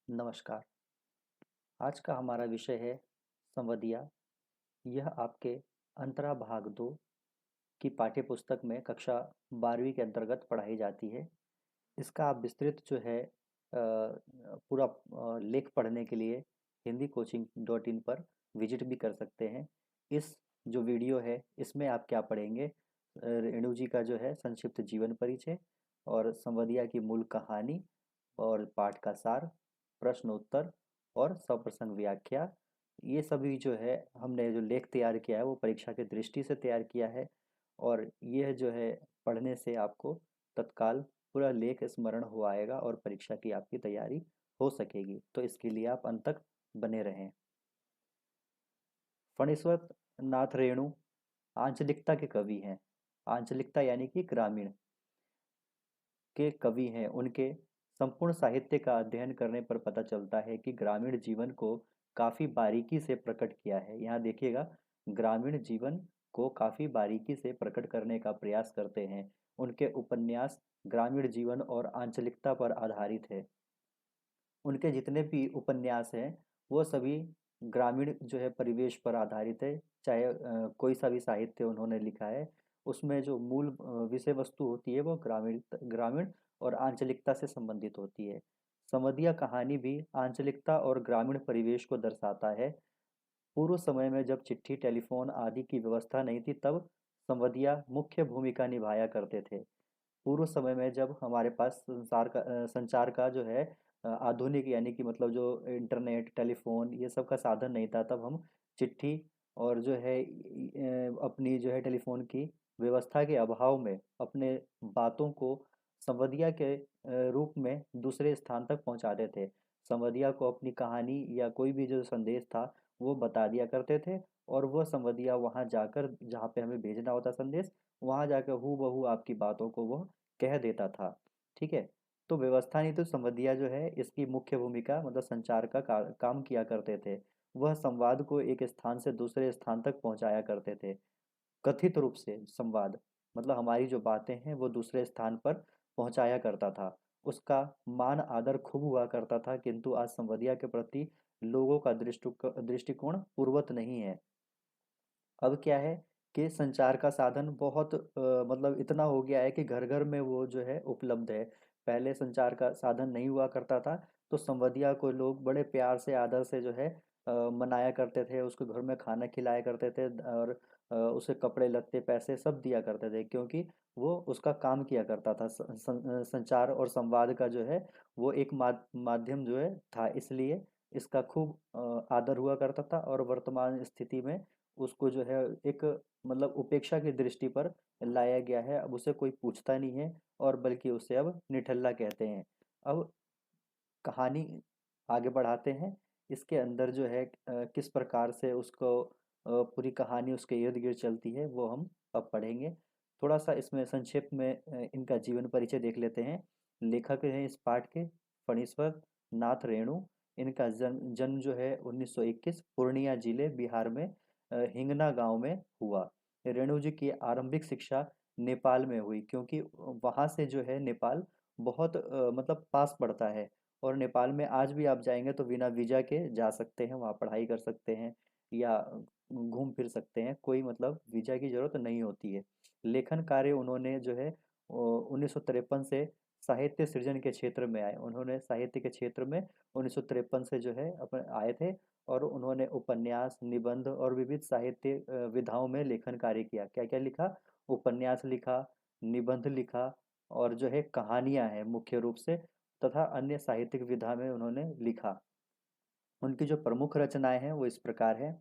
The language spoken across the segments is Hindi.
नमस्कार। आज का हमारा विषय है संवदिया। यह आपके अंतरा भाग 2 की पाठ्य पुस्तक में कक्षा 12वीं के अंतर्गत पढ़ाई जाती है। इसका आप विस्तृत जो है पूरा लेख पढ़ने के लिए हिंदी कोचिंग डॉट इन पर विजिट भी कर सकते हैं। इस जो वीडियो है इसमें आप क्या पढ़ेंगे, रेणु जी का जो है संक्षिप्त जीवन परिचय और संवदिया की मूल कहानी और पाठ का सार, प्रश्न उत्तर और सप्रसंग व्याख्या। ये सभी जो है हमने जो लेख तैयार किया है वो परीक्षा की दृष्टि से तैयार किया है और यह जो है पढ़ने से आपको तत्काल पूरा लेख स्मरण हो आएगा और परीक्षा की आपकी तैयारी हो सकेगी। तो इसके लिए आप अंत तक बने रहें। फणीश्वर नाथ रेणु आंचलिकता के कवि हैं। आंचलिकता यानी कि ग्रामीण के कवि हैं। उनके संपूर्ण साहित्य का अध्ययन करने पर पता चलता है कि ग्रामीण जीवन को काफी बारीकी से प्रकट किया है। यहाँ देखिएगा, ग्रामीण जीवन को काफी बारीकी से प्रकट करने का प्रयास करते हैं। उनके उपन्यास ग्रामीण जीवन और आंचलिकता पर आधारित है। उनके जितने भी उपन्यास हैं वो सभी ग्रामीण जो है परिवेश पर आधारित है। चाहे कोई सा भी साहित्य उन्होंने लिखा है, उसमें जो मूल विषय वस्तु होती है वो ग्रामीण ग्रामीण और आंचलिकता से संबंधित होती है। संवदिया कहानी भी आंचलिकता और ग्रामीण परिवेश को दर्शाता है। पूर्व समय में जब चिट्ठी, टेलीफोन आदि की व्यवस्था नहीं थी, तब संवदिया मुख्य भूमिका निभाया करते थे। पूर्व समय में जब हमारे पास संचार का जो है आधुनिक यानी कि मतलब जो इंटरनेट, टेलीफोन ये सब का साधन नहीं था, तब हम चिट्ठी और जो है अपनी जो है टेलीफोन की व्यवस्था के अभाव में अपने बातों को संवदिया के रूप में दूसरे स्थान तक पहुंचाते थे। संवदिया को अपनी कहानी या कोई भी जो संदेश था वो बता दिया करते थे और वह संवदिया वहां जाकर, जहाँ पे हमें भेजना होता संदेश, वहां जाकर हूबहू आपकी बातों को वह कह देता था। ठीक है। तो व्यवस्था नहीं तो संवदिया जो है इसकी मुख्य भूमिका मतलब संचार का काम किया करते थे। वह संवाद को एक स्थान से दूसरे स्थान तक पहुंचाया करते थे। कथित रूप से संवाद मतलब हमारी जो बातें हैं वो दूसरे स्थान पर पहुंचाया करता था। उसका मान आदर खूब हुआ करता था, किंतु आज संवदिया के प्रति लोगों का दृष्टिकोण पूर्वत नहीं है। अब क्या है कि संचार का साधन बहुत मतलब इतना हो गया है कि घर घर में वो जो है उपलब्ध है। पहले संचार का साधन नहीं हुआ करता था, तो संवदिया को लोग बड़े प्यार से आदर से जो है मनाया करते थे, उसको घर में खाना खिलाया करते थे और उसे कपड़े लत्ते पैसे सब दिया करते थे, क्योंकि वो उसका काम किया करता था। संचार और संवाद का जो है वो एक माध्यम जो है था, इसलिए इसका खूब आदर हुआ करता था। और वर्तमान स्थिति में उसको जो है एक मतलब उपेक्षा की दृष्टि पर लाया गया है। अब उसे कोई पूछता नहीं है और बल्कि उसे अब निठल्ला कहते हैं। अब कहानी आगे बढ़ाते हैं। इसके अंदर जो है किस प्रकार से उसको पूरी कहानी उसके इर्द गिर्द चलती है वो हम अब पढ़ेंगे। थोड़ा सा इसमें संक्षेप में इनका जीवन परिचय देख लेते हैं। लेखक हैं इस पाठ के फणीश्वर नाथ रेणु। इनका जन्म जन्म जो है 1921 पूर्णिया जिले बिहार में हिंगना गांव में हुआ। रेणु जी की आरंभिक शिक्षा नेपाल में हुई, क्योंकि वहां से जो है नेपाल बहुत मतलब पास पड़ता है। और नेपाल में आज भी आप जाएंगे तो बिना वीजा के जा सकते हैं, वहाँ पढ़ाई कर सकते हैं या घूम फिर सकते हैं, कोई मतलब वीजा की जरूरत नहीं होती है। लेखन कार्य उन्होंने जो है 1953 से साहित्य सृजन के क्षेत्र में आए। उन्होंने साहित्य के क्षेत्र में 1953 से जो है अपने आए थे और उन्होंने उपन्यास, निबंध और विविध साहित्य विधाओं में लेखन कार्य किया। क्या क्या लिखा? उपन्यास लिखा, निबंध लिखा और जो है कहानियां हैं मुख्य रूप से, तथा अन्य साहित्यिक विधा में उन्होंने लिखा। उनकी जो प्रमुख रचनाएं हैं वो इस प्रकार है,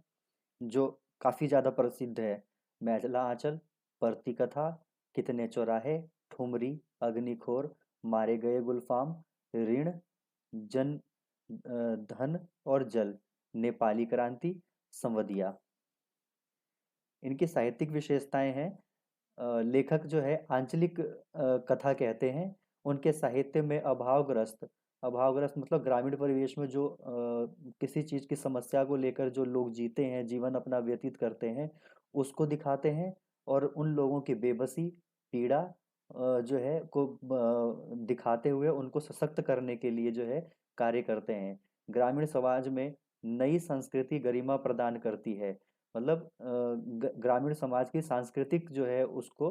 जो काफी ज्यादा प्रसिद्ध है। मैथिला आंचल, परती कथा, कितने चौराहे, ठुमरी, अग्निखोर, मारे गए गुलफाम, ऋण, जन, धन और जल, नेपाली क्रांति, संवदिया। इनकी साहित्यिक विशेषताएं हैं। लेखक जो है आंचलिक कथा कहते हैं। उनके साहित्य में अभावग्रस्त मतलब ग्रामीण परिवेश में जो किसी चीज की समस्या को लेकर जो लोग जीते हैं, जीवन अपना व्यतीत करते हैं, उसको दिखाते हैं। और उन लोगों की बेबसी, पीड़ा जो है को दिखाते हुए उनको सशक्त करने के लिए जो है कार्य करते हैं। ग्रामीण समाज में नई संस्कृति गरिमा प्रदान करती है। मतलब ग्रामीण समाज की सांस्कृतिक जो है उसको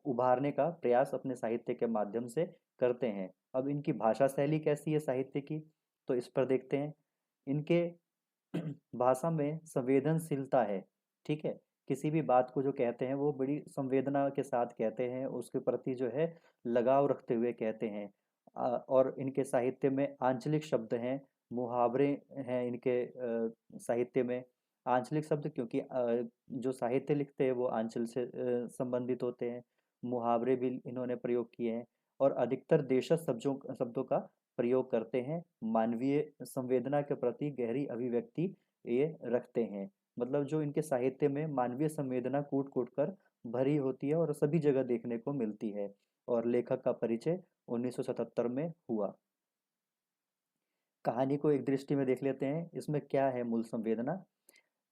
उभारने का प्रयास अपने साहित्य के माध्यम से करते हैं। अब इनकी भाषा शैली कैसी है साहित्य की, तो इस पर देखते हैं। इनके भाषा में संवेदनशीलता है, ठीक है। किसी भी बात को जो कहते हैं वो बड़ी संवेदना के साथ कहते हैं, उसके प्रति जो है लगाव रखते हुए कहते हैं। और इनके साहित्य में आंचलिक शब्द हैं, मुहावरे हैं इनके साहित्य में। आंचलिक शब्द क्योंकि जो साहित्य लिखते हैं वो आंचल से संबंधित होते हैं। मुहावरे भी इन्होंने प्रयोग किए हैं। और अधिकतर देशज शब्दों शब्दों का प्रयोग करते हैं। मानवीय संवेदना के प्रति गहरी अभिव्यक्ति ये रखते हैं। मतलब जो इनके साहित्य में मानवीय संवेदना कूट कूट कर भरी होती है और सभी जगह देखने को मिलती है। और लेखक का परिचय 1977 में हुआ। कहानी को एक दृष्टि में देख लेते हैं, इसमें क्या है मूल संवेदना।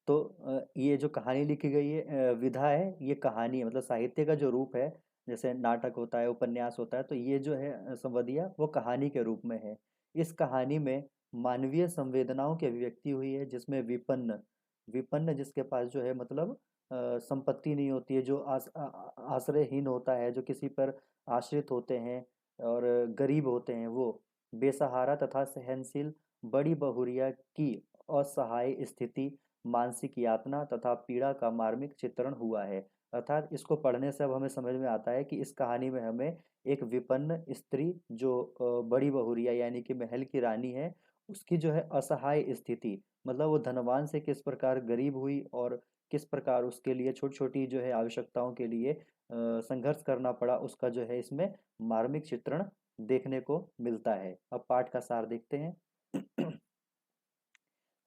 तो ये जो कहानी लिखी गई है विधा है, ये कहानी है, मतलब साहित्य का जो रूप है, जैसे नाटक होता है, उपन्यास होता है, तो ये जो है संवादिया वो कहानी के रूप में है। इस कहानी में मानवीय संवेदनाओं की अभिव्यक्ति हुई है, जिसमें विपन्न विपन्न जिसके पास जो है मतलब संपत्ति नहीं होती है, जो आश्रयहीन होता है, जो किसी पर आश्रित होते हैं और गरीब होते हैं, वो बेसहारा तथा सहनशील बड़ी बहुरिया की असहाय स्थिति, मानसिक यातना तथा पीड़ा का मार्मिक चित्रण हुआ है। अर्थात इसको पढ़ने से अब हमें समझ में आता है कि इस कहानी में हमें एक विपन्न स्त्री जो बड़ी बहुरिया यानी कि महल की रानी है, उसकी जो है असहाय स्थिति, मतलब वो धनवान से किस प्रकार गरीब हुई और किस प्रकार उसके लिए छोटी छोटी जो है आवश्यकताओं के लिए संघर्ष करना पड़ा, उसका जो है इसमें मार्मिक चित्रण देखने को मिलता है। अब पाठ का सार देखते हैं।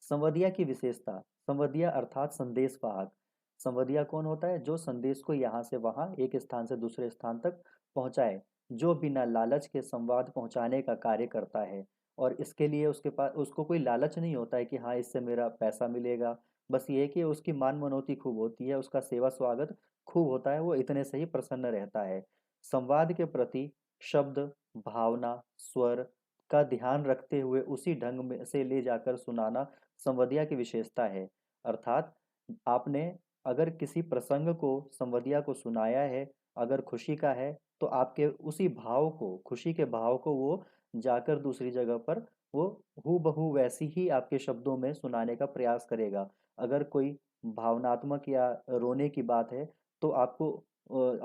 संवदिया की विशेषता। संवदिया अर्थात संदेश वाहक। संवदिया कौन होता है? जो संदेश को यहाँ से वहाँ, एक स्थान से दूसरे स्थान तक पहुँचाए, जो बिना लालच के संवाद पहुँचाने का कार्य करता है। और इसके लिए उसके पास उसको कोई लालच नहीं होता है कि हाँ इससे मेरा पैसा मिलेगा। बस ये है कि उसकी मान मनौती खूब होती है, उसका सेवा स्वागत खूब होता है, वो इतने से ही प्रसन्न रहता है। संवाद के प्रति शब्द, भावना, स्वर का ध्यान रखते हुए उसी ढंग में से ले जाकर सुनाना संवदिया की विशेषता है। अर्थात आपने अगर किसी प्रसंग को संवदिया को सुनाया है, अगर खुशी का है, तो आपके उसी भाव को, खुशी के भाव को वो जाकर दूसरी जगह पर वो हूबहू वैसी ही आपके शब्दों में सुनाने का प्रयास करेगा। अगर कोई भावनात्मक या रोने की बात है, तो आपको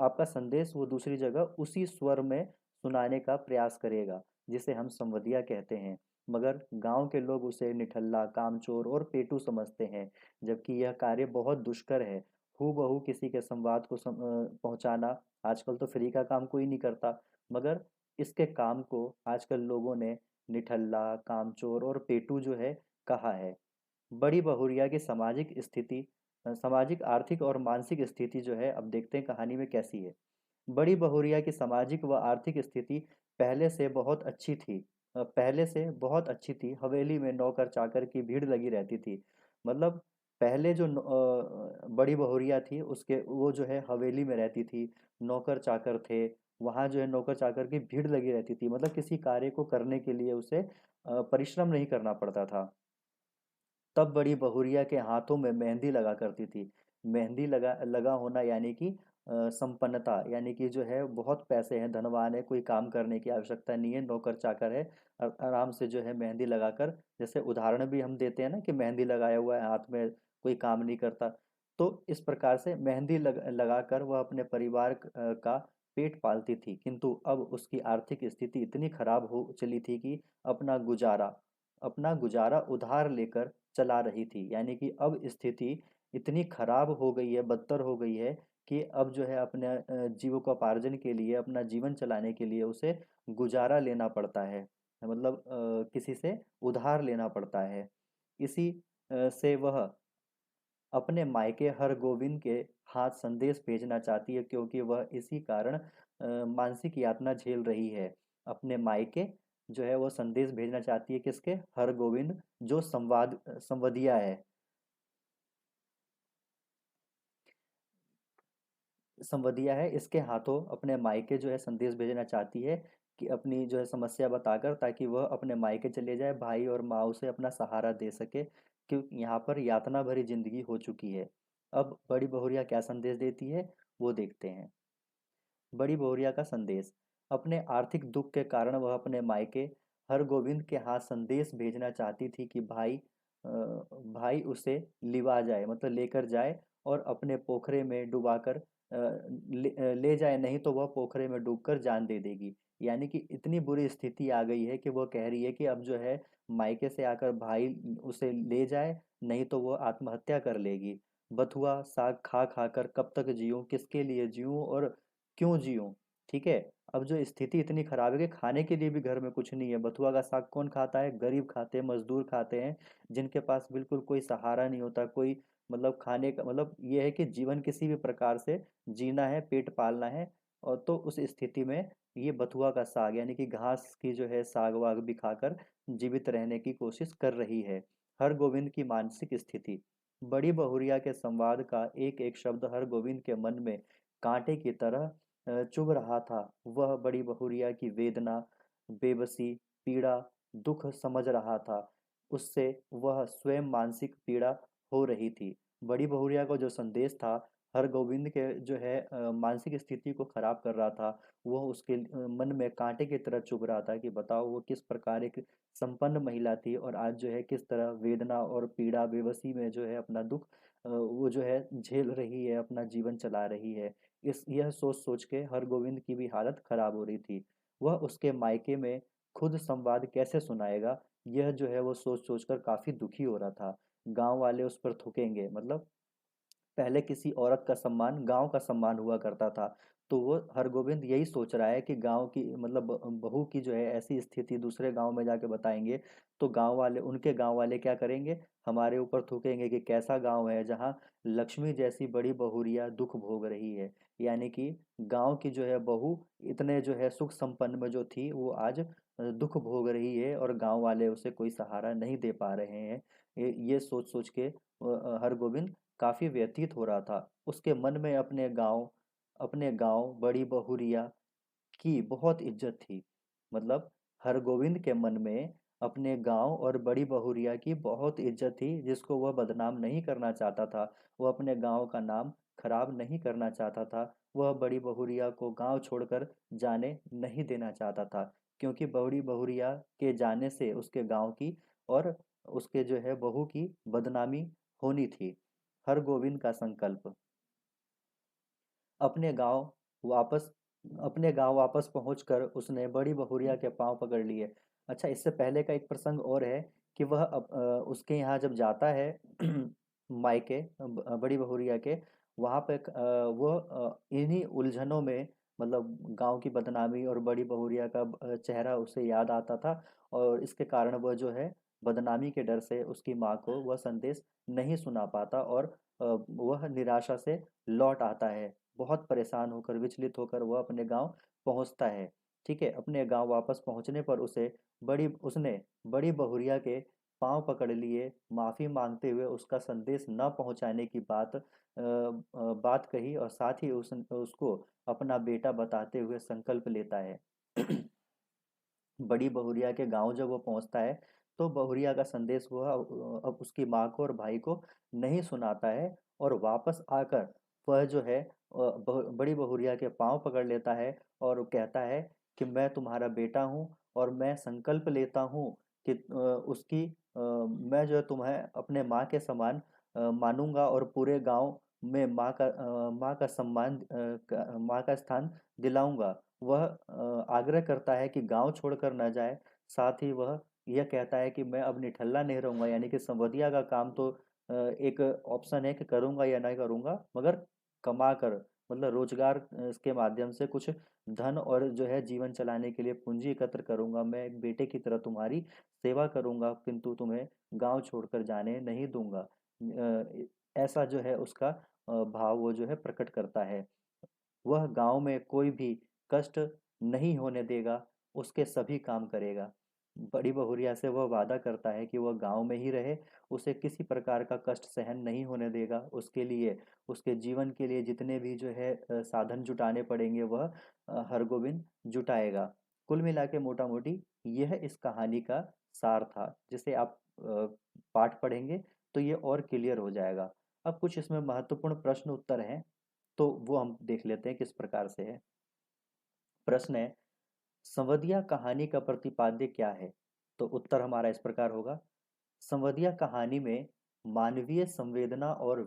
आपका संदेश वो दूसरी जगह उसी स्वर में सुनाने का प्रयास करेगा, जिसे हम संवदिया कहते हैं। मगर गांव के लोग उसे निठल्ला, कामचोर और पेटू समझते हैं, जबकि यह कार्य बहुत दुष्कर है। हूबहू किसी के संवाद को पहुंचाना आजकल तो फ्री का काम कोई नहीं करता, मगर इसके काम को आजकल लोगों ने निठल्ला, कामचोर और पेटू जो है कहा है। बड़ी बहुरिया की सामाजिक स्थिति, सामाजिक, आर्थिक और मानसिक स्थिति जो है, अब देखते हैं कहानी में कैसी है। बड़ी बहुरिया की सामाजिक व आर्थिक स्थिति पहले से बहुत अच्छी थी। पहले से बहुत अच्छी थी। हवेली में नौकर चाकर की भीड़ लगी रहती थी। मतलब पहले जो बड़ी बहुरिया थी उसके वो जो है हवेली में रहती थी, नौकर चाकर थे, वहाँ जो है नौकर चाकर की भीड़ लगी रहती थी। मतलब किसी कार्य को करने के लिए उसे परिश्रम नहीं करना पड़ता था। तब बड़ी बहुरिया के हाथों में मेहंदी लगा करती थी। मेहंदी लगा लगा होना यानी कि संपन्नता, यानी कि जो है बहुत पैसे हैं, धनवान है, कोई काम करने की आवश्यकता नहीं है, नौकर चाकर है, आराम से जो है मेहंदी लगाकर, जैसे उदाहरण भी हम देते हैं ना कि मेहंदी लगाया हुआ है हाथ में, कोई काम नहीं करता। तो इस प्रकार से मेहंदी लगाकर वह अपने परिवार का पेट पालती थी। किंतु अब उसकी आर्थिक स्थिति इतनी खराब हो चली थी कि अपना गुजारा उधार लेकर चला रही थी। यानी कि अब स्थिति इतनी खराब हो गई है, बदतर हो गई है कि अब जो है अपने जीविकोपार्जन के लिए, अपना जीवन चलाने के लिए उसे गुजारा लेना पड़ता है, मतलब किसी से उधार लेना पड़ता है। इसी से वह अपने मायके हरगोविंद के हाथ संदेश भेजना चाहती है, क्योंकि वह इसी कारण मानसिक यातना झेल रही है। अपने मायके जो है वो संदेश भेजना चाहती है, किसके? हरगोविंद, जो संवदिया है। संवदिया है, इसके हाथों अपने मायके जो है संदेश भेजना चाहती है कि अपनी जो है समस्या बताकर, ताकि वह अपने मायके चले जाए, भाई और माँ उसे अपना सहारा दे सके, क्योंकि यहाँ पर यातना भरी जिंदगी हो चुकी है। अब बड़ी बहुरिया क्या संदेश देती है, वो देखते हैं। बड़ी बहुरिया का संदेश। अपने आर्थिक दुख के कारण वह अपने मायके हरगोविंद के हाथ संदेश भेजना चाहती थी कि भाई उसे लिवा जाए, मतलब लेकर जाए और अपने पोखरे में डुबाकर ले जाए, नहीं तो वह पोखरे में डूबकर जान दे देगी। यानी कि इतनी बुरी स्थिति आ गई है कि वो कह रही है कि अब जो है मायके से आकर भाई उसे ले जाए, नहीं तो वो आत्महत्या कर लेगी। बथुआ साग खा खा कर कब तक जीऊं, किसके लिए जीऊं और क्यों जीऊं। ठीक है। अब जो स्थिति इतनी खराब है कि खाने के लिए भी घर में कुछ नहीं है। बथुआ का साग कौन खाता है, गरीब खाते हैं, मजदूर खाते हैं, जिनके पास बिल्कुल कोई सहारा नहीं होता, कोई मतलब खाने का मतलब ये है कि जीवन किसी भी प्रकार से जीना है, पेट पालना है। और तो उस स्थिति में ये बथुआ का साग यानी कि घास की जो है साग वाग भी खाकर जीवित रहने की कोशिश कर रही है। हर गोविंद की मानसिक स्थिति। बड़ी बहुरिया के संवाद का एक एक शब्द हर गोविंद के मन में कांटे की तरह चुभ रहा था। वह बड़ी बहुरिया की वेदना, बेबसी, पीड़ा, दुख समझ रहा था। उससे वह स्वयं मानसिक पीड़ा हो रही थी। बड़ी बहुरिया का जो संदेश था हरगोविंद के जो है मानसिक स्थिति को खराब कर रहा था। वह उसके मन में कांटे की तरह चुभ रहा था कि बताओ वो किस प्रकार एक संपन्न महिला थी और आज जो है किस तरह वेदना और पीड़ा बेबसी में जो है अपना दुख वो जो है झेल रही है, अपना जीवन चला रही है। इस यह सोच सोच के हरगोविंद की भी हालत खराब हो रही थी। वह उसके मायके में खुद संवाद कैसे सुनाएगा, यह जो है वो सोच सोच कर काफी दुखी हो रहा था। गांव वाले उस पर थूकेंगे, मतलब पहले किसी औरत का सम्मान गांव का सम्मान हुआ करता था। तो वो हरगोविंद यही सोच रहा है कि गांव की मतलब बहू की जो है ऐसी स्थिति दूसरे गांव में जाके बताएंगे तो गांव वाले, उनके गांव वाले क्या करेंगे, हमारे ऊपर थूकेंगे कि कैसा गांव है जहां लक्ष्मी जैसी बड़ी बहुरिया दुख भोग रही है। यानी कि गांव की जो है बहू इतने जो है सुख संपन्न में जो थी वो आज दुख भोग रही है और गांव वाले उसे कोई सहारा नहीं दे पा रहे हैं। ये सोच सोच के हरगोविंद काफी व्यथित हो रहा था। उसके मन में अपने गांव बड़ी बहुरिया की बहुत इज्जत थी। मतलब हरगोविंद के मन में अपने गांव और बड़ी बहुरिया की बहुत इज्जत थी, जिसको वह बदनाम नहीं करना चाहता था। वह अपने गांव का नाम खराब नहीं करना चाहता था। वह बड़ी बहुरिया को गांव छोड़कर जाने नहीं देना चाहता था, क्योंकि बड़ी बहुरिया के जाने से उसके गांव की और उसके जो है बहू की बदनामी होनी थी। हरगोविंद का संकल्प। अपने गांव वापस अपने गांव वापस पहुंचकर उसने बड़ी बहुरिया के पांव पकड़ लिए। अच्छा, इससे पहले का एक प्रसंग और है कि वह उसके यहाँ जब जाता है मायके बड़ी बहुरिया के, वहां पे वो इन्हीं उलझनों में, मतलब गांव की बदनामी और बड़ी बहुरिया का चेहरा उसे याद आता था। और इसके कारण वह जो है बदनामी के डर से उसकी माँ को वह संदेश नहीं सुना पाता और वह निराशा से लौट आता है। बहुत परेशान होकर, विचलित होकर वह अपने गांव पहुंचता है। ठीक है। अपने गांव वापस पहुंचने पर उसने बड़ी बहुरिया के पांव पकड़ लिए, माफी मांगते हुए उसका संदेश न पहुंचाने की बात कही और साथ ही उसको अपना बेटा बताते हुए संकल्प लेता है। बड़ी बहुरिया के गांव जब वो पहुंचता है तो बहुरिया का संदेश वह अब उसकी माँ को और भाई को नहीं सुनाता है और वापस आकर वह जो है बड़ी बहुरिया के पांव पकड़ लेता है और वो कहता है कि मैं तुम्हारा बेटा हूँ और मैं संकल्प लेता हूँ कि मैं जो है तुम्हें अपने माँ के समान मानूंगा और पूरे गांव में माँ का सम्मान माँ का स्थान दिलाऊंगा। वह आग्रह करता है कि गांव छोड़कर न जाए। साथ ही वह यह कहता है कि मैं अब निठल्ला नहीं रहूंगा, यानी कि संवदिया का काम तो एक ऑप्शन है कि करूंगा या नहीं करूंगा, मगर कमा कर, मतलब रोजगार के माध्यम से कुछ धन और जो है जीवन चलाने के लिए पूंजी एकत्र करूंगा। मैं एक बेटे की तरह तुम्हारी सेवा करूंगा, किंतु तुम्हें गांव छोड़कर जाने नहीं दूंगा। ऐसा जो है उसका भाव वो जो है प्रकट करता है। वह गांव में कोई भी कष्ट नहीं होने देगा, उसके सभी काम करेगा। बड़ी बहुरिया से वह वादा करता है कि वह गांव में ही रहे, उसे किसी प्रकार का कष्ट सहन नहीं होने देगा। उसके लिए, उसके जीवन के लिए जितने भी जो है साधन जुटाने पड़ेंगे वह हरगोविंद जुटाएगा। कुल मिला के मोटा मोटी यह इस कहानी का सार था, जिसे आप पाठ पढ़ेंगे तो ये और क्लियर हो जाएगा। अब कुछ इसमें महत्वपूर्ण प्रश्न उत्तर हैं, तो वो हम देख लेते हैं किस प्रकार से है। प्रश्न है, संवदिया कहानी का प्रतिपाद्य क्या है? तो उत्तर हमारा इस प्रकार होगा, संवदिया कहानी में मानवीय संवेदना और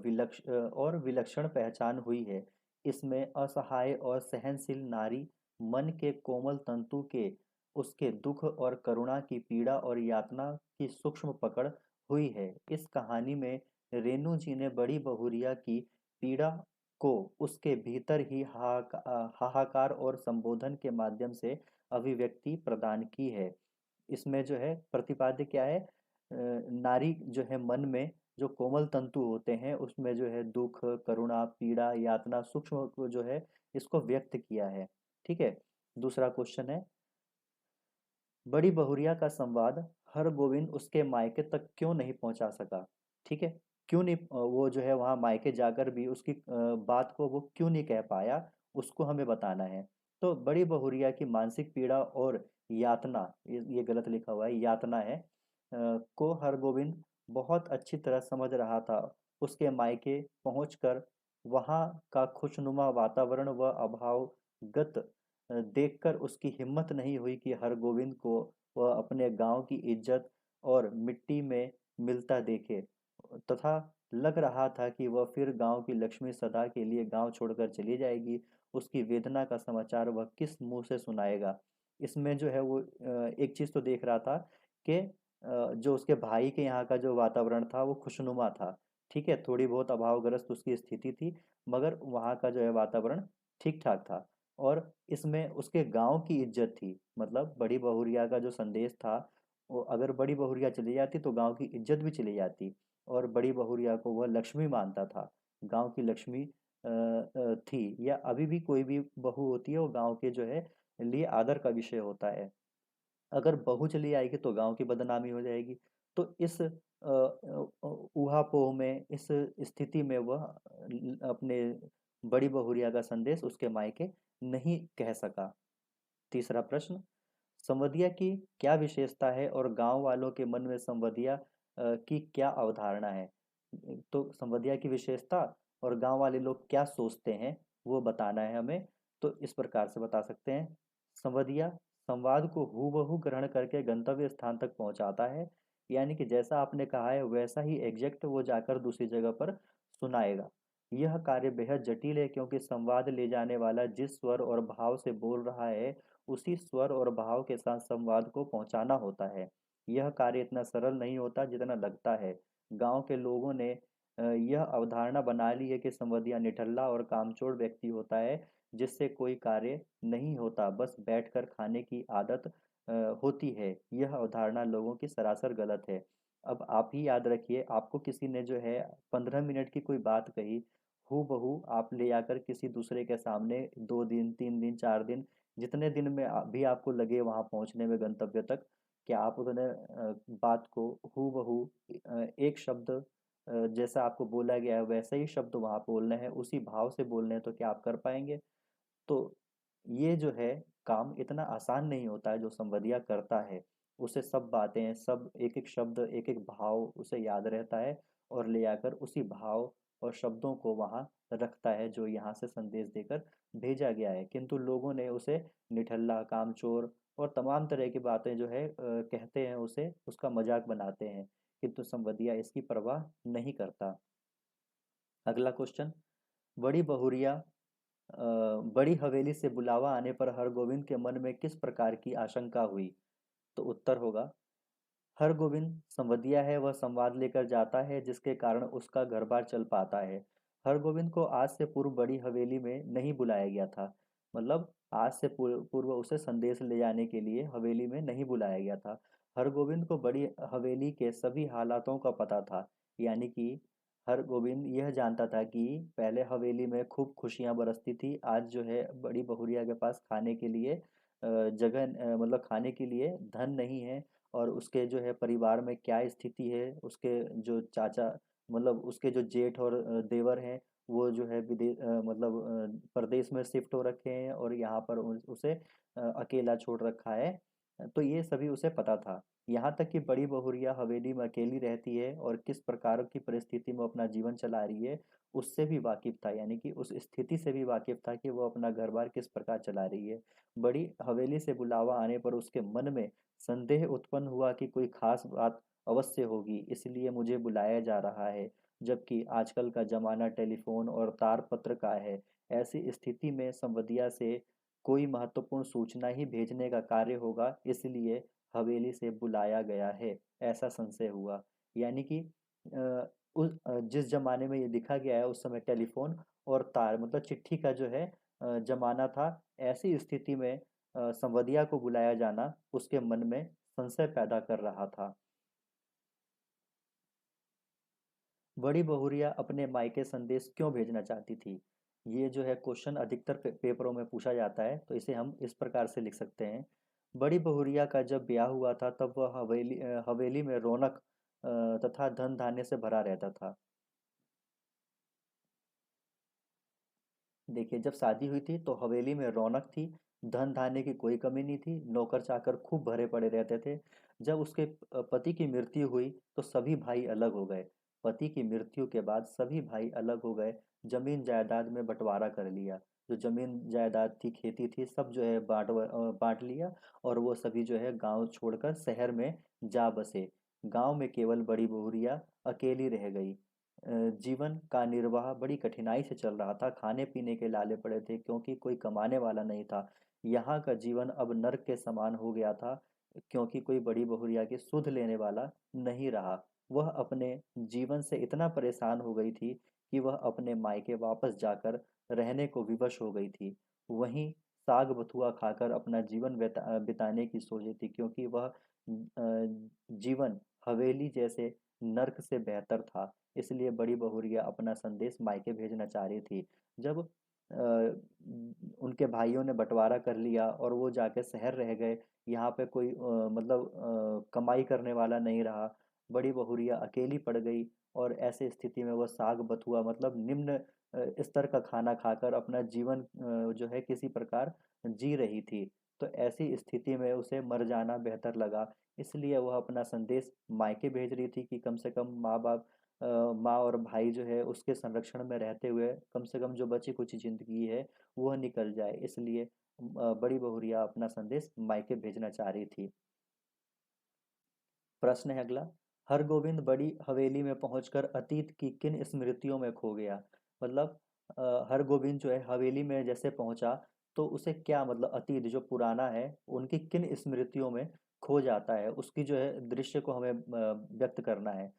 विलक्षण पहचान हुई है। इसमें असहाय और सहनशील नारी मन के कोमल तंतु के उसके दुख और करुणा की पीड़ा और यातना की सूक्ष्म पकड़ हुई है। इस कहानी में रेणु जी ने बड़ी बहुरिया की पीड़ा को उसके भीतर ही हाहाकार और संबोधन के माध्यम से अभिव्यक्ति प्रदान की है। इसमें जो है प्रतिपाद्य क्या है, नारी जो है मन में जो कोमल तंतु होते हैं उसमें जो है दुख, करुणा, पीड़ा, यातना सूक्ष्म को जो है इसको व्यक्त किया है। ठीक है। दूसरा क्वेश्चन है, बड़ी बहुरिया का संवाद हरगोविंद उसके मायके तक क्यों नहीं पहुंचा सका? ठीक है। क्यों नहीं, वो जो है वहां मायके जाकर भी उसकी बात को वो क्यों नहीं कह पाया, उसको हमें बताना है। तो बड़ी बहुरिया की मानसिक पीड़ा और यातना, ये गलत लिखा हुआ है, यातना है, को हरगोविंद बहुत अच्छी तरह समझ रहा था। उसके मायके पहुंचकर वहां का खुशनुमा वातावरण व अभावगत देखकर उसकी हिम्मत नहीं हुई कि हरगोविंद को वह अपने गांव की इज्जत और मिट्टी में मिलता देखे, तथा लग रहा था कि वह फिर गांव की लक्ष्मी सदा के लिए गांव छोड़कर चली जाएगी। उसकी वेदना का समाचार वह किस मुंह से सुनाएगा? इसमें जो है वो एक चीज तो देख रहा था कि जो उसके भाई के यहाँ का जो वातावरण था वो खुशनुमा था। ठीक है, थोड़ी बहुत अभावग्रस्त उसकी स्थिति थी, मगर वहाँ का जो है वातावरण ठीक ठाक था। और इसमें उसके गांव की इज्जत थी, मतलब बड़ी बहुरिया का जो संदेश था, वो अगर बड़ी बहुरिया चली जाती तो गांव की इज्जत भी चली जाती। और बड़ी बहुरिया को वह लक्ष्मी मानता था, गांव की लक्ष्मी थी, या अभी भी कोई भी बहू होती है वो गांव के जो है लिए आदर का विषय होता है। अगर बहू चली आएगी तो गांव की बदनामी हो जाएगी। तो इस ऊहापोह में, इस स्थिति में वह अपने बड़ी बहुरिया का संदेश उसके मायके नहीं कह सका। तीसरा प्रश्न, संवदिया की क्या विशेषता है और गांव वालों के मन में संवदिया की क्या अवधारणा है? तो संवदिया की विशेषता और गांव वाले लोग क्या सोचते हैं वो बताना है हमें। तो इस प्रकार से बता सकते हैं, संवदिया संवाद को हूबहू ग्रहण करके गंतव्य स्थान तक पहुंचाता है, यानी कि जैसा आपने कहा है वैसा ही एग्जैक्ट वो जाकर दूसरी जगह पर सुनाएगा। यह कार्य बेहद जटिल है, क्योंकि संवाद ले जाने वाला जिस स्वर और भाव से बोल रहा है उसी स्वर और भाव के साथ संवाद को पहुंचाना होता है। यह कार्य इतना सरल नहीं होता जितना लगता है। गांव के लोगों ने यह अवधारणा बना ली है कि संवदिया निठल्ला और कामचोर व्यक्ति होता है, जिससे कोई कार्य नहीं होता, बस बैठकर खाने की आदत होती है। यह अवधारणा लोगों की सरासर गलत है। अब आप ही याद रखिए, आपको किसी ने जो है 15 मिनट की कोई बात कही, हूबहू आप ले आकर किसी दूसरे के सामने 2 दिन, 3 दिन, 4 दिन, जितने दिन में भी आपको लगे वहां पहुंचने में गंतव्य तक, क्या आप उतने बात को हूबहू एक शब्द जैसा आपको बोला गया है वैसे ही शब्द वहां बोलने हैं, उसी भाव से बोलने हैं, तो क्या आप कर पाएंगे? तो ये जो है काम इतना आसान नहीं होता है जो संवदिया करता है। उसे सब बातें, सब एक एक शब्द, एक एक भाव उसे याद रहता है, और ले आकर उसी भाव और शब्दों को वहां रखता है जो यहाँ से संदेश देकर भेजा गया है। किंतु लोगों ने उसे निठल्ला, कामचोर और तमाम तरह की बातें जो है कहते हैं, उसे उसका मजाक बनाते हैं, किंतु संवदिया इसकी परवाह नहीं करता। अगला क्वेश्चन, बड़ी बहुरिया बड़ी हवेली से बुलावा आने पर हरगोविंद के मन में किस प्रकार की आशंका हुई? तो उत्तर होगा, हरगोविंद संवदिया है, वह संवाद लेकर जाता है जिसके कारण उसका घर बार चल पाता है। हरगोविंद को आज से पूर्व बड़ी हवेली में नहीं बुलाया गया था, मतलब आज से पूर्व उसे संदेश ले जाने के लिए हवेली में नहीं बुलाया गया था। हरगोविंद को बड़ी हवेली के सभी हालातों का पता था, यानी कि हरगोविंद यह जानता था कि पहले हवेली में खूब खुशियां बरसती थी, आज जो है बड़ी बहुरिया के पास खाने के लिए जगह, मतलब खाने के लिए धन नहीं है। और उसके जो है परिवार में क्या स्थिति है, उसके जो चाचा, मतलब उसके जो जेठ और देवर हैं, वो जो है मतलब प्रदेश में शिफ्ट हो रखे हैं और यहाँ पर उसे अकेला छोड़ रखा है। तो ये सभी उसे पता था। यहाँ तक कि बड़ी बहुरिया हवेली में अकेली रहती है और किस प्रकार की परिस्थिति में अपना जीवन चला रही है उससे भी वाकिफ था, यानी कि उस स्थिति से भी वाकिफ था कि वो अपना घर बार किस प्रकार चला रही है। बड़ी हवेली से बुलावा आने पर उसके मन में संदेह उत्पन्न हुआ कि कोई खास बात अवश्य होगी, इसलिए मुझे बुलाया जा रहा है। जबकि आजकल का जमाना टेलीफोन और तारपत्र का है, ऐसी स्थिति में संवदिया से कोई महत्वपूर्ण सूचना ही भेजने का कार्य होगा, इसलिए हवेली से बुलाया गया है, ऐसा संशय हुआ। यानी कि जिस जमाने में ये लिखा गया है उस समय टेलीफोन और तार मतलब चिट्ठी का जो है जमाना था। ऐसी स्थिति में संवदिया को बुलाया जाना उसके मन में संशय पैदा कर रहा था। बड़ी बहुरिया अपने मायके संदेश क्यों भेजना चाहती थी? ये जो है क्वेश्चन अधिकतर पेपरों में पूछा जाता है, तो इसे हम इस प्रकार से लिख सकते हैं। बड़ी बहुरिया का जब ब्याह हुआ था तब वह हवेली में रौनक तथा धन धान्य से भरा रहता था। देखिए, जब शादी हुई थी तो हवेली में रौनक थी, धन धान्य की कोई कमी नहीं थी, नौकर चाकर खूब भरे पड़े रहते थे। जब उसके पति की मृत्यु हुई तो सभी भाई अलग हो गए। पति की मृत्यु के बाद सभी भाई अलग हो गए, जमीन जायदाद में बंटवारा कर लिया। जो जमीन जायदाद थी, खेती थी, सब जो है बांट लिया और वो सभी जो है गांव छोड़कर शहर में जा बसे। गांव में केवल बड़ी बहुरिया अकेली रह गई। जीवन का निर्वाह बड़ी कठिनाई से चल रहा था, खाने पीने के लाले पड़े थे क्योंकि कोई कमाने वाला नहीं था। यहाँ का जीवन अब नर्क के समान हो गया था, क्योंकि कोई बड़ी बहुरिया की सुध लेने वाला नहीं रहा। वह अपने जीवन से इतना परेशान हो गई थी कि वह अपने मायके वापस जाकर रहने को विवश हो गई थी। वहीं साग बथुआ खाकर अपना जीवन बिताने की सोची थी, क्योंकि वह जीवन हवेली जैसे नर्क से बेहतर था। इसलिए बड़ी बहुरिया अपना संदेश मायके भेजना चाह रही थी। जब उनके भाइयों ने बंटवारा कर लिया और वो जाके शहर रह गए, यहाँ पे कोई मतलब कमाई करने वाला नहीं रहा, बड़ी बहुरिया अकेली पड़ गई और ऐसे स्थिति में वह साग बथुआ मतलब निम्न स्तर का खाना खाकर अपना जीवन जो है किसी प्रकार जी रही थी। तो ऐसी स्थिति में उसे मर जाना बेहतर लगा, इसलिए वह अपना संदेश मायके भेज रही थी कि कम से कम माँ और भाई जो है उसके संरक्षण में रहते हुए कम से कम जो बची कुची जिंदगी है वह निकल जाए। इसलिए बड़ी बहुरिया अपना संदेश मायके भेजना चाह रही थी। प्रश्न है अगला। हरगोविंद बड़ी हवेली में पहुंचकर अतीत की किन स्मृतियों में खो गया? मतलब हरगोविंद जो है हवेली में जैसे पहुंचा तो उसे क्या मतलब अतीत जो पुराना है उनकी किन स्मृतियों में खो जाता है, उसकी जो है दृश्य को हमें व्यक्त करना है।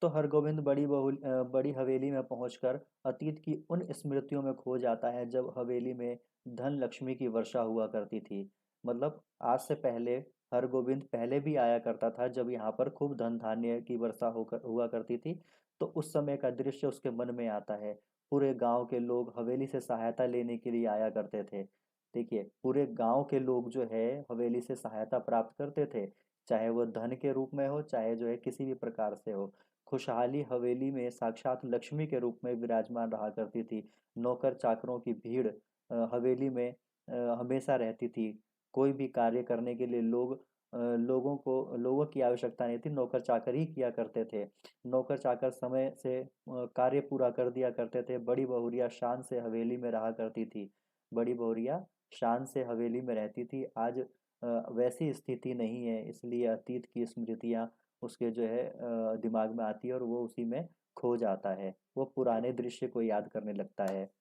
तो हरगोविंद बड़ी हवेली में पहुंचकर अतीत की उन स्मृतियों में खो जाता है जब हवेली में धन लक्ष्मी की वर्षा हुआ करती थी। मतलब आज से पहले हरगोविंद पहले भी आया करता था जब यहाँ पर खूब धन धान्य की वर्षा होकर हुआ करती थी। तो उस समय का दृश्य उसके मन में आता है। पूरे गांव के लोग हवेली से सहायता लेने के लिए आया करते थे। देखिए, पूरे गांव के लोग जो है हवेली से सहायता प्राप्त करते थे, चाहे वो धन के रूप में हो चाहे जो है किसी भी प्रकार से हो। खुशहाली हवेली में साक्षात लक्ष्मी के रूप में विराजमान रहा करती थी। नौकर चाकरों की भीड़ हवेली में हमेशा रहती थी। कोई भी कार्य करने के लिए लोगों की आवश्यकता नहीं थी, नौकर चाकर ही किया करते थे। नौकर चाकर समय से कार्य पूरा कर दिया करते थे। बड़ी बहुरिया शान से हवेली में रहा करती थी। बड़ी बहुरिया शान से हवेली में रहती थी। आज वैसी स्थिति नहीं है, इसलिए अतीत की स्मृतियाँ उसके जो है दिमाग में आती है और वो उसी में खो जाता है, वो पुराने दृश्य को याद करने लगता है।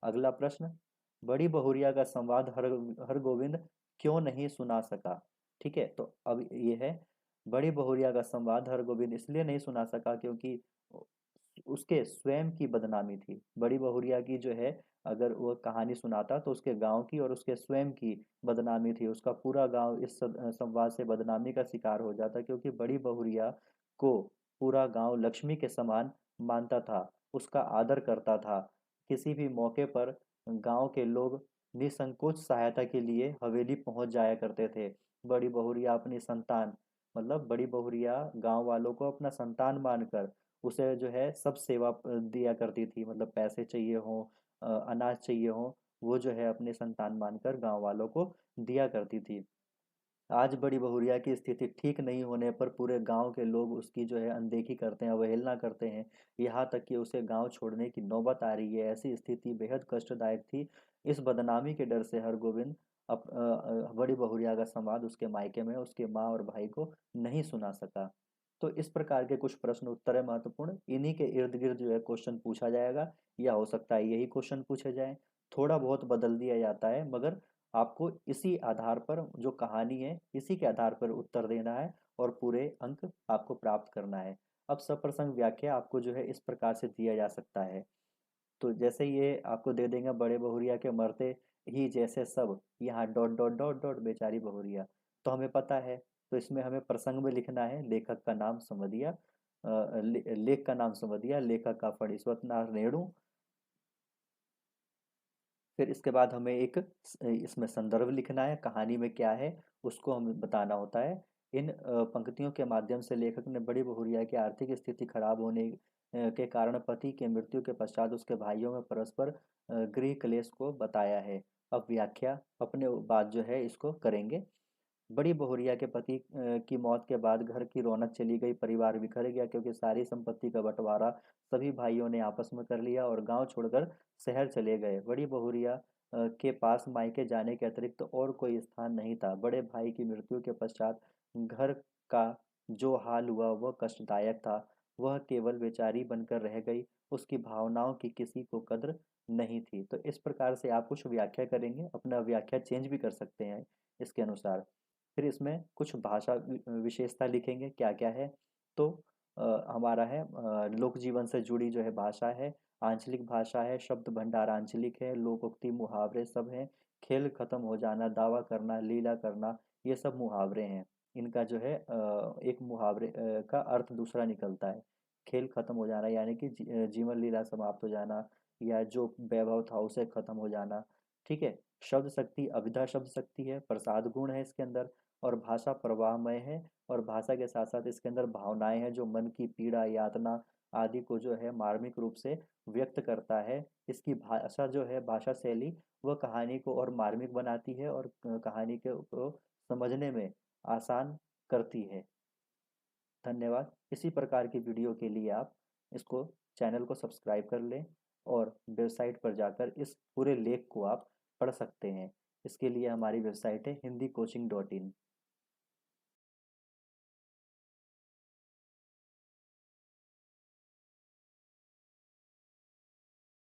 अगला प्रश्न। बड़ी बहुरिया का संवाद हरगोविंद क्यों नहीं सुना सका? ठीक है, तो अब ये है, बड़ी बहुरिया का संवाद हरगोविंद इसलिए नहीं सुना सका क्योंकि उसके स्वयं की बदनामी थी। बड़ी बहुरिया की जो है अगर वो कहानी सुनाता तो उसके गांव की और उसके स्वयं की बदनामी थी। उसका पूरा गांव इस संवाद से बदनामी का शिकार हो जाता, क्योंकि बड़ी बहुरिया को पूरा गांव लक्ष्मी के समान मानता था, उसका आदर करता था। किसी भी मौके पर गांव के लोग निसंकोच सहायता के लिए हवेली पहुंच जाया करते थे। बड़ी बहुरिया अपनी संतान मतलब बड़ी बहुरिया गांव वालों को अपना संतान मानकर उसे जो है सब सेवा दिया करती थी, मतलब पैसे चाहिए हो, अनाज चाहिए हो, वो जो है अपने संतान मानकर गांव वालों को दिया करती थी। आज बड़ी बहुरिया की स्थिति ठीक नहीं होने पर पूरे गांव के लोग उसकी जो है अनदेखी करते हैं, अवहेलना करते हैं। यहाँ तक कि उसे गांव छोड़ने की नौबत आ रही है। ऐसी स्थिति बेहद कष्टदायक थी। इस बदनामी के डर से हरगोविंद बड़ी बहुरिया का संवाद उसके मायके में उसके माँ और भाई को नहीं सुना सका। तो इस प्रकार के कुछ प्रश्न उत्तर है महत्वपूर्ण, इन्हीं के इर्द गिर्द जो है क्वेश्चन पूछा जाएगा, या हो सकता है यही क्वेश्चन पूछे जाए। थोड़ा बहुत बदल दिया जाता है, मगर आपको इसी आधार पर जो कहानी है इसी के आधार पर उत्तर देना है और पूरे अंक आपको प्राप्त करना है। अब सप्रसंग व्याख्या आपको जो है इस प्रकार से दिया जा सकता है। तो जैसे ये आपको दे देंगे, बड़े बहुरिया के मरते ही जैसे सब, यहाँ डॉट डॉट डॉट डॉट बेचारी बहुरिया, तो हमें पता है। तो इसमें हमें प्रसंग में लिखना है, लेखक का नाम समझिया, लेख का नाम समझिया, लेखक का फणीश्वत नाथ रेणु। फिर इसके बाद हमें एक इसमें संदर्भ लिखना है, कहानी में क्या है उसको हमें बताना होता है। इन पंक्तियों के माध्यम से लेखक ने बड़ी बहुरिया की आर्थिक स्थिति खराब होने के कारण पति के मृत्यु के पश्चात उसके भाइयों में परस्पर गृह क्लेश को बताया है। अब व्याख्या अपने बाद जो है इसको करेंगे। बड़ी बहुरिया के पति की मौत के बाद घर की रौनक चली गई, परिवार बिखर गया, क्योंकि सारी संपत्ति का बंटवारा सभी भाइयों ने आपस में कर लिया और गांव छोड़कर शहर चले गए। बड़ी बहुरिया के पास मायके जाने के अतिरिक्त और कोई स्थान नहीं था। बड़े भाई की मृत्यु के पश्चात घर का जो हाल हुआ वह कष्टदायक था। वह केवल बेचारी बनकर रह गई, उसकी भावनाओं की किसी को कद्र नहीं थी। तो इस प्रकार से आप कुछ व्याख्या करेंगे, अपना व्याख्या चेंज भी कर सकते हैं इसके अनुसार। फिर इसमें कुछ भाषा विशेषता लिखेंगे, क्या क्या है। तो हमारा है लोक जीवन से जुड़ी जो है भाषा है, आंचलिक भाषा है, शब्द भंडार आंचलिक है, लोकोक्ति मुहावरे सब हैं, खेल खत्म हो जाना, दावा करना, लीला करना, ये सब मुहावरे हैं। इनका जो है एक मुहावरे का अर्थ दूसरा निकलता है। खेल खत्म हो जाना यानी कि जीवन लीला समाप्त हो जाना, या जो वैभव था उसे खत्म हो जाना। ठीक है। शब्द शक्ति अभिधा शब्द शक्ति है, प्रसाद गुण है इसके अंदर, और भाषा प्रवाहमय है। और भाषा के साथ साथ इसके अंदर भावनाएं हैं जो मन की पीड़ा, यातना आदि को जो है मार्मिक रूप से व्यक्त करता है। इसकी भाषा जो है, भाषा शैली, वह कहानी को और मार्मिक बनाती है और कहानी को समझने में आसान करती है। धन्यवाद। इसी प्रकार की वीडियो के लिए आप इसको चैनल को सब्सक्राइब कर लें और वेबसाइट पर जाकर इस पूरे लेख को आप पढ़ सकते हैं। इसके लिए हमारी वेबसाइट है hindicoaching.in।